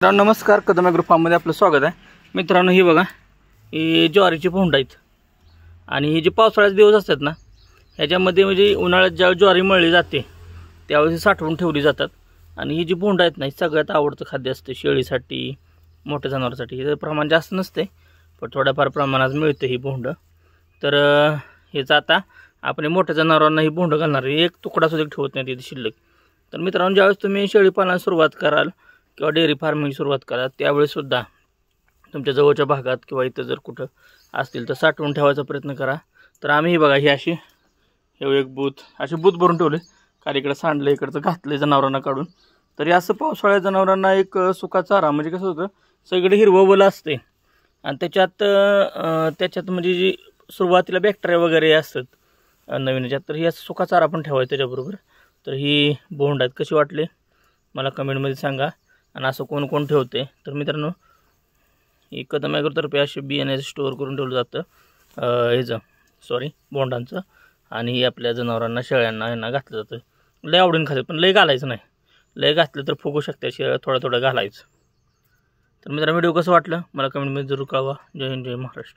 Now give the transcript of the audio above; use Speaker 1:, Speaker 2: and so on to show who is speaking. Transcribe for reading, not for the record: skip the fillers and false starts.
Speaker 1: मित्रांनो नमस्कार, कदम ॲग्रो फार्ममध्ये आपलं स्वागत आहे। मित्रांनो ही बघा, ही ज्वारीची भोंड आहेत आणि ही जी पावसाळ्याचे दिवस असतात ना, ह्याच्यामध्ये म्हणजे उन्हाळ्यात ज्या ज्वारी मळली जाते त्यावेळेस साठवून ठेवली जातात। आणि ही जी भोंड आहेत ना, ही सगळ्यात आवडतं खाद्य असतं शेळीसाठी, मोठ्या जनावरांसाठी। हे प्रमाण जास्त नसते पण थोड्याफार प्रमाणात मिळते ही भोंड। तर हेच आता आपण मोठ्या जनावरांना ही भोंड घालणार आहे, एक तुकडा सुद्धा ठेवत नाही तिथे शिल्लक। तर मित्रांनो, ज्यावेळेस तुम्ही शेळी पालनाला सुरुवात कराल किंवा डेअरी फार्मिंग सुरुवात करा त्यावेळेस सुद्धा तुमच्या जवळच्या भागात किंवा इथं जर कुठं असतील तर साठवून ठेवायचा प्रयत्न करा। तर आम्ही ही बघा, ही अशी हे एक बूथ असे बूथ भरून ठेवले, कारण इकडे सांडलं, इकडचं घातले जनावरांना काढून। तरी असं पावसाळ्यात जनावरांना एक सुका चारा म्हणजे कसं होतं, सगळे हिरवं वलं असते आणि त्याच्यात म्हणजे जी सुरुवातीला बॅक्टेरिया वगैरे असतात नवीन याच्यात, तर ही असं सुका चारा पण ठेवायचा त्याच्याबरोबर। तर ही भोंड आहेत, कशी वाटले मला कमेंटमध्ये सांगा। आणि असं कोण कोण ठेवते तर मित्रांनो, ही कदम ॲग्रोतर्फे असे बियाणे स्टोअर करून ठेवलं जातं बोंडांचं। आणि ही आपल्या जनावरांना शेळ्यांना यांना घातलं जातं। लय आवडून खाते पण लय घालायचं नाही, लय घातलं तर फुगू शकते, थोडं थोडं घालायचं। तर मित्रांनो, व्हिडिओ कसं वाटलं मला कमेंटमध्ये जरूर कळवा। जय हिंद, जय महाराष्ट्र।